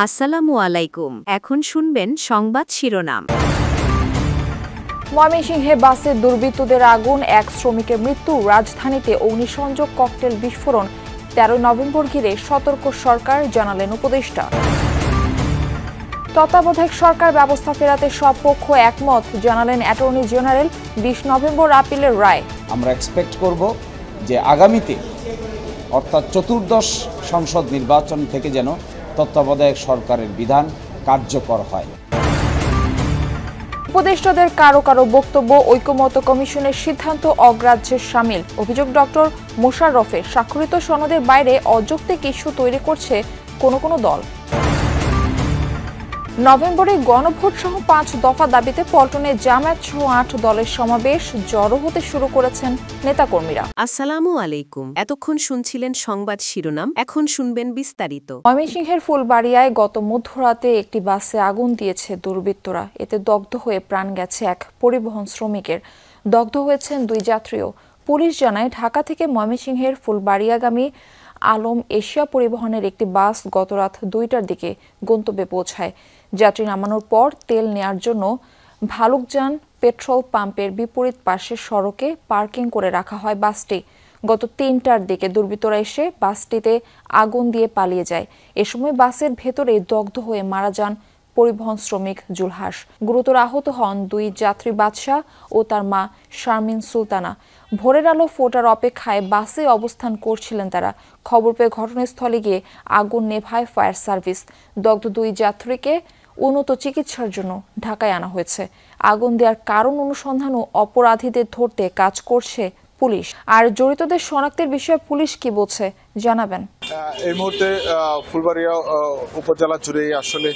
আসসালামু আলাইকুম। এখন শুনবেন সংবাদ শিরোনাম। ময়মনসিংহে বাসে দুর্বৃত্তদের আগুন, এক শ্রমিকের মৃত্যু। রাজধানীতে অগ্নিসংযোগ ককটেল বিস্ফোরণ। 13 নভেম্বর ঘিরে সতর্ক সরকার, জানালেন উপদেষ্টা। তত্ত্বাবধায়ক সরকার ব্যবস্থা ফেরাতে সব পক্ষ একমত, জানালেন অ্যাটর্নি জেনারেল। 20 নভেম্বর আপিলের রায়। আমরা এক্সপেক্ট করব যে আগামীতে অর্থাৎ চতুর্দশ সংসদ নির্বাচন থেকে যেন তত্ত্বাবধায়ক সরকারের বিধান কার্যকর হয়। উপদেষ্টাদের কারো কারো বক্তব্য ঐকমত্য কমিশনের সিদ্ধান্ত অগ্রাহ্যের শামিল। অভিযোগ ডক্টর মোশাররফের স্বাক্ষরিত সনদের বাইরে অযৌক্তিক ইস্যু তৈরি করছে কোনো দল। নভেম্বরে গণভোট সহ 5 দফা দাবিতে পল্টনে জামায়াত সহ 8 দলের সমাবেশ। জড়ো হতে শুরু করেছেন নেতাকর্মীরা। আসসালামু আলাইকুম। এতক্ষণ শুনছিলেন সংবাদ শিরোনাম, এখন শুনবেন বিস্তারিত। ময়মনসিংহের ফুলবাড়িয়ায় গত মধ্যরাতে একটি বাসে আগুন দিয়েছে দুর্বৃত্তরা। এতে দগ্ধ হয়ে প্রাণ গেছে এক পরিবহন শ্রমিকের। দগ্ধ হয়েছেন 2 যাত্রীও। পুলিশ জানায়, ঢাকা থেকে ময়মনসিংহের ফুলবাড়িয়াগামী আলম এশিয়া পরিবহনের একটি বাস গতরাত 2টার দিকে গন্তব্যে পৌঁছায়। যাত্রী নামানোর পর তেল নেয়ার জন্য ভালুকজান পেট্রোল পাম্পের বিপরীত পাশের সড়কে পার্কিং করে রাখা হয় বাসটি। গত 3টার দিকে দুর্বৃত্তরা এসে বাসটিতে আগুন দিয়ে পালিয়ে যায়। এ সময় বাসের ভেতরে দগ্ধ হয়ে মারা যান পরিবহন শ্রমিক জুলহাস। গুরুতর আহত হন 2 যাত্রী বাদশা ও তার মা শারমিন সুলতানা। ভোরের আলো ফোটার অপেক্ষায় বাসে অবস্থান করছিলেন তারা। খবর পেয়ে ঘটনাস্থলে গিয়ে আগুন নেভায় ফায়ার সার্ভিস। দগ্ধ 2 যাত্রীকে উন্নত চিকিৎসার জন্য ঢাকায় আনা হয়েছে। আগুন দেওয়ার কারণ অনুসন্ধান ও অপরাধীদের ধরতে কাজ করছে পুলিশ। আর জড়িতদের শনাক্তের বিষয়ে পুলিশ কি বলছে জানাবেন। এই মুহূর্তে ফুলবাড়িয়া উপজেলা জুড়ে আসলে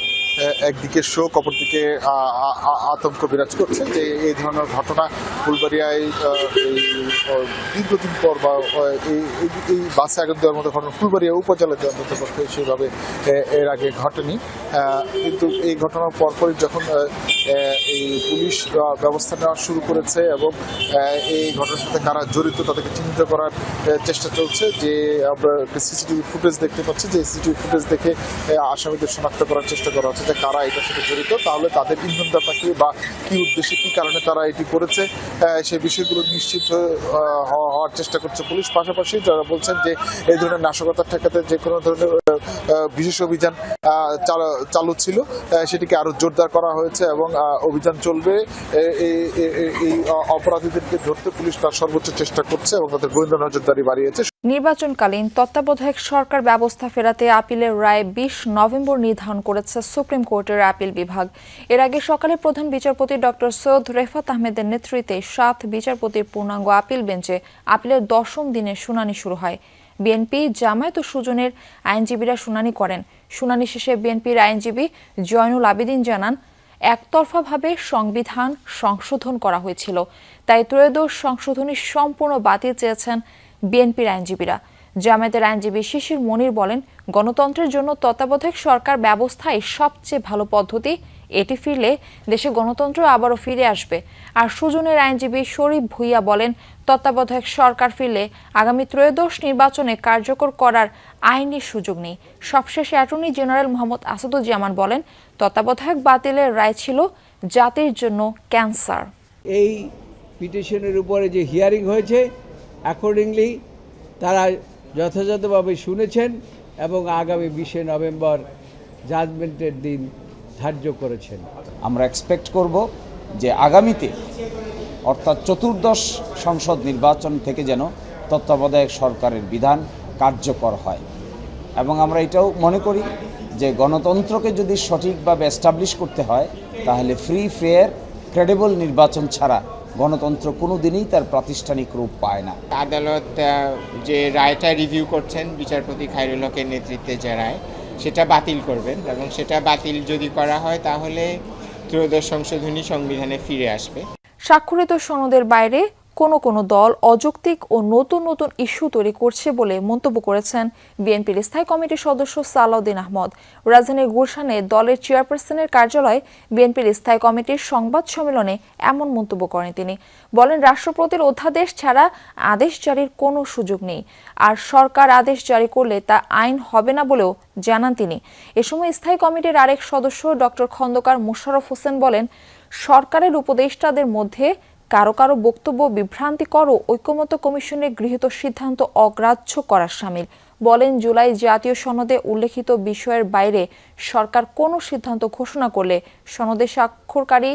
একদিকে শোক, অপরদিকে আতঙ্ক বিরাজ করছে যে এই ধরনের ঘটনা ফুলবাড়িয়ায় দীর্ঘদিন পর বা এই বাসে আগুন দেওয়ার মতো ঘটনা ফুলবাড়িয়া উপজেলাতে অন্তত পক্ষে সেভাবে এর আগে ঘটেনি। কিন্তু এই ঘটনার পরপরই যখন এই পুলিশ ব্যবস্থা নেওয়া শুরু করেছে এবং এই ঘটনার সাথে কারা জড়িত তাদেরকে চিহ্নিত করার চেষ্টা চলছে, যে আমরা সিসিটিভি ফুটেজ দেখতে পাচ্ছি, যে সিসিটিভি ফুটেজ দেখে আসামিদের শনাক্ত করার চেষ্টা করা হচ্ছে যে কারা এটার সাথে জড়িত, তাহলে তাদের ইন্ধনদাতা কি বা কি উদ্দেশ্যে কি কারণে তারা এটি করেছে সেই বিষয়গুলো নিশ্চিত হওয়ার চেষ্টা করছে পুলিশ। পাশাপাশি যারা বলছেন যে এই ধরনের নাশকতা ঠেকাতে যে কোনো ধরনের বিশেষ অভিযান চালু ছিল সেটিকে আরো জোরদার করা হয়েছে এবং অভিযান চলবে। এই অপরাধীদেরকে ধরতে পুলিশ তার সর্বোচ্চ চেষ্টা করছে এবং তাদের গোয়েন্দা নজরদারি বাড়িয়েছে। নির্বাচনকালীন তত্ত্বাবধায়ক সরকার ব্যবস্থা ফেরাতে আপিলের রায় 20 নভেম্বর নির্ধারণ করেছে সুপ্রিম কোর্টের আপিল বিভাগ। এর আগে সকালে প্রধান বিচারপতি ডক্টর সৈয়দ রেফাত আহমেদের নেতৃত্বে 7 বিচারপতির পূর্ণাঙ্গ আপিল বেঞ্চে আপিলের 10ম দিনের শুনানি শুরু হয়। বিএনপি, জামায়াত ও সুজনের আইনজীবীরা শুনানি করেন। শুনানি শেষে বিএনপির আইনজীবী জয়নুল আবেদিন জানান, একতরফাভাবে সংবিধান সংশোধন করা হয়েছিল, তাই ত্রয়োদশ সংশোধনী সম্পূর্ণ বাতিল চেয়েছেন বিএনপির আইনজীবীরা। জামায়াতের আইনজীবী শিশির মনির বলেন, গণতন্ত্রের জন্য তত্ত্বাবধায়ক সরকার ব্যবস্থাই সবচেয়ে ভালো পদ্ধতি। এটি ফিরলে দেশে গণতন্ত্র আবারও ফিরে আসবে। আর সুজনের আইনজীবী শরীফ ভুইয়া বলেন, তত্ত্বাবধায়ক সরকার ফিরলে আগামী ত্রয়োদশ নির্বাচনে কার্যকর করার আইনি সুযোগ নেই। সবশেষে অ্যাটর্নি জেনারেল মোহাম্মদ আসাদুজ্জামান বলেন, তত্ত্বাবধায়ক বাতিলের রায় ছিল জাতির জন্য ক্যান্সার। এই পিটিশনের উপরে যে হিয়ারিং হয়েছে, অ্যাকর্ডিংলি তারা যথাযথভাবে শুনেছেন এবং আগামী 20 নভেম্বর জাজমেন্টের দিন ধার্য করেছেন। আমরা এক্সপেক্ট করব যে আগামীতে অর্থাৎ চতুর্দশ সংসদ নির্বাচন থেকে যেন তত্ত্বাবধায়ক সরকারের বিধান কার্যকর হয় এবং আমরা এটাও মনে করি যে গণতন্ত্রকে যদি সঠিকভাবে এস্টাবলিশ করতে হয় তাহলে ফ্রি, ফেয়ার, ক্রেডিবল নির্বাচন ছাড়া গণতন্ত্র কোনো দিনই তার প্রাতিষ্ঠানিক রূপ পায় না। আদালত যে রায়টা রিভিউ করছেন বিচারপতি খায়রুল হকের নেতৃত্বে যে রায়, সেটা বাতিল করবেন এবং সেটা বাতিল যদি করা হয় তাহলে ত্রয়োদশ সংশোধনী সংবিধানে ফিরে আসবে। স্বাক্ষরিত সনদের বাইরে কোনো দল অযৌক্তিক ও নতুন নতুন ইস্যু তৈরি করছে বলে মন্তব্য করেছেন বিএনপির স্থায়ী কমিটির সদস্য সালাউদ্দিন আহমদ। রাজধানীর গুলশানে দলের চেয়ারপারসনের কার্যালয়ে বিএনপির স্থায়ী কমিটির সংবাদ সম্মেলনে এমন মন্তব্য করেন তিনি। বলেন, রাষ্ট্রপতির অধ্যাদেশ ছাড়া আদেশ জারির কোনো সুযোগ নেই, আর সরকার আদেশ জারি করলে তা আইন হবে না বলেও জানান তিনি। এ সময় স্থায়ী কমিটির আরেক সদস্য ডক্টর খন্দকার মোশাররফ হোসেন বলেন, সরকারের উপদেষ্টাদের মধ্যে কারো কারো বক্তব্য বিভ্রান্তিকর ও ঐকমত্য কমিশনের গৃহীত সিদ্ধান্ত অগ্রাহ্য করার শামিল। বলেন, জুলাই জাতীয় সনদে উল্লেখিত বিষয়ের বাইরে সরকার কোনো সিদ্ধান্ত ঘোষণা করলে সনদে স্বাক্ষরকারী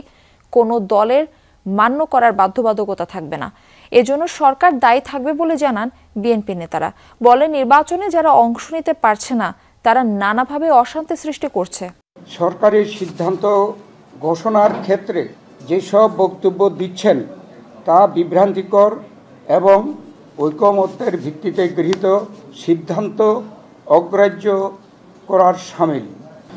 কোনো দলের মান্য করার বাধ্যবাধকতা থাকবে না। এজন্য সরকার দায়ী থাকবে বলে জানান বিএনপি নেতারা। বলেন, নির্বাচনে যারা অংশ নিতে পারছে না তারা নানাভাবে অশান্তি সৃষ্টি করছে। সরকারের সিদ্ধান্ত ঘোষণার ক্ষেত্রে যেসব বক্তব্য দিচ্ছেন তা বিভ্রান্তিকর এবং ঐকমত্যের ভিত্তিতে গৃহীত সিদ্ধান্ত অগ্রাহ্য করার শামিল।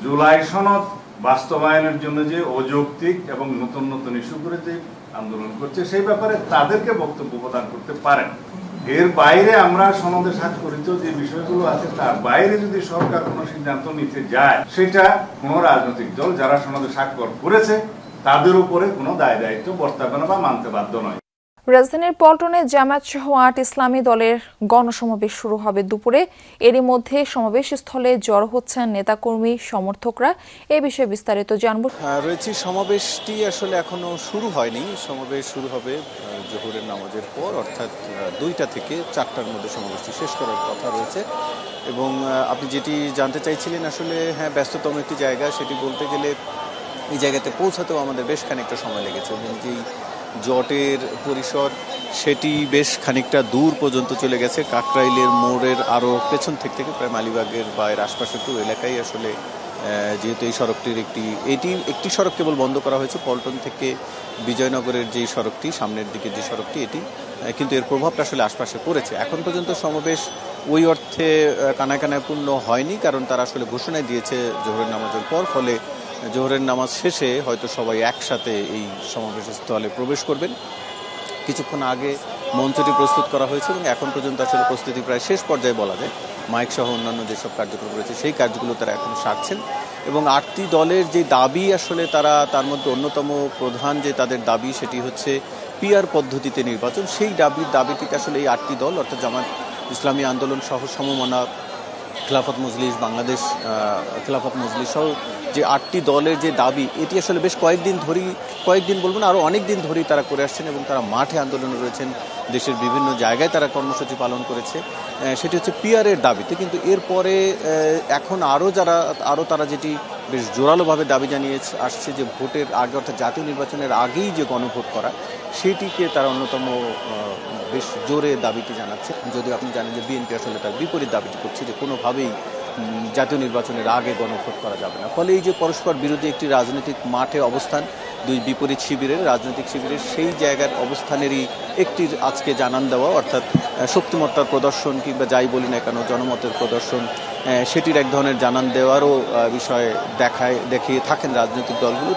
জুলাই সনদ বাস্তবায়নের জন্য যে অযৌক্তিক এবং নতুন নতুন ইস্যু করে যে আন্দোলন করছে সেই ব্যাপারে তাদেরকে বক্তব্য প্রদান করতে পারেন। এর বাইরে আমরা সনদে স্বাক্ষরিত যে বিষয়গুলো আছে তার বাইরে যদি সরকার কোনো সিদ্ধান্ত নিতে যায়, সেটা কোনো রাজনৈতিক দল যারা সনদে স্বাক্ষর করেছে তাদের উপরে কোনো দায় দায়িত্ব বর্তাবে না বা মানতে বাধ্য নয়। রাজধানীর পল্টনে জামায়াত সহ ৮ ইসলামী দলের গণসমাবেশ শুরু হবে দুপুরে। এরই মধ্যে সমাবেশ স্থলে জড়ো হচ্ছেন নেতাকর্মী সমর্থকরা। এই বিষয়ে বিস্তারিত জানব। রয়েছে সমাবেশটি আসলে এখনো শুরু হয়নি। সমাবেশ শুরু হবে জোহরের নামাজের পর, অর্থাৎ 2টা থেকে 4টার মধ্যে সমাবেশটি শেষ করার কথা রয়েছে। এবং আপনি যেটি জানতে চাইছিলেন, আসলে হ্যাঁ, ব্যস্ততম একটি জায়গা, সেটি বলতে গেলে এই জায়গাতে পৌঁছাতেও আমাদের বেশ খানিকটা সময় লেগেছে। এবং যেই জটের পরিসর সেটি বেশ খানিকটা দূর পর্যন্ত চলে গেছে। কাকরাইলের মোড়ের আরও পেছন থেকে প্রায় মালিবাগের বা এর আশপাশের পুরো এলাকায় আসলে, যেহেতু এই সড়কটির একটি সড়ক কেবল বন্ধ করা হয়েছে, পল্টন থেকে বিজয়নগরের যে সড়কটি, সামনের দিকে যে সড়কটি, এটি কিন্তু এর প্রভাবটা আসলে আশপাশে পড়েছে। এখন পর্যন্ত সমাবেশ ওই অর্থে কানায় কানায় পূর্ণ হয়নি, কারণ তারা আসলে ঘোষণা দিয়েছে জোহরের নামাজের পর। ফলে জোহরের নামাজ শেষে হয়তো সবাই একসাথে এই সমাবেশ স্থলে প্রবেশ করবেন। কিছুক্ষণ আগে মঞ্চটি প্রস্তুত করা হয়েছে এবং এখন পর্যন্ত আসলে প্রস্তুতি প্রায় শেষ পর্যায়ে বলা যায়। মাইক সহ অন্যান্য যেসব কার্যক্রম রয়েছে সেই কার্যগুলো তারা এখন সারছেন। এবং 8টি দলের যে দাবি, আসলে তারা তার মধ্যে অন্যতম প্রধান যে তাদের দাবি, সেটি হচ্ছে পিআর পদ্ধতিতে নির্বাচন। সেই দাবিটিতে আসলে এই 8টি দল, অর্থাৎ জামাত ইসলামী আন্দোলন সহ সমমনা, খেলাফত মজলিস, বাংলাদেশ খেলাফত মজলিস সহ যে 8টি দলের যে দাবি, এটি আসলে বেশ কয়েকদিন বলবো না, আরও অনেক দিন ধরেই তারা করে আসছেন এবং তারা মাঠে আন্দোলনে রয়েছেন। দেশের বিভিন্ন জায়গায় তারা কর্মসূচি পালন করেছে। সেটি হচ্ছে পিআরের দাবিতে। কিন্তু এরপরে এখন তারা যেটি বেশ জোরালোভাবে দাবি জানিয়ে আসছে যে ভোটের আগে, অর্থাৎ জাতীয় নির্বাচনের আগেই যে গণভোট করা, সেটিকে তারা অন্যতম বেশ জোরে দাবিটি জানাচ্ছে। যদিও আপনি জানেন যে বিএনপি আসলে তার বিপরীত দাবিটি করছে যে কোনোভাবেই জাতীয় নির্বাচনের আগে গণভোট করা যাবে না। ফলে এই যে পরস্পর বিরোধী একটি রাজনৈতিক মাঠে অবস্থান, দুই বিপরীত রাজনৈতিক শিবিরের, সেই জায়গার অবস্থানেরই একটি আজকে জানান দেওয়া, অর্থাৎ শক্তিমত্তার প্রদর্শন কিংবা যাই বলি না কেন জনমতের প্রদর্শন, সেটির এক ধরনের জানান দেওয়ারও বিষয় দেখিয়ে থাকেন রাজনৈতিক দলগুলো।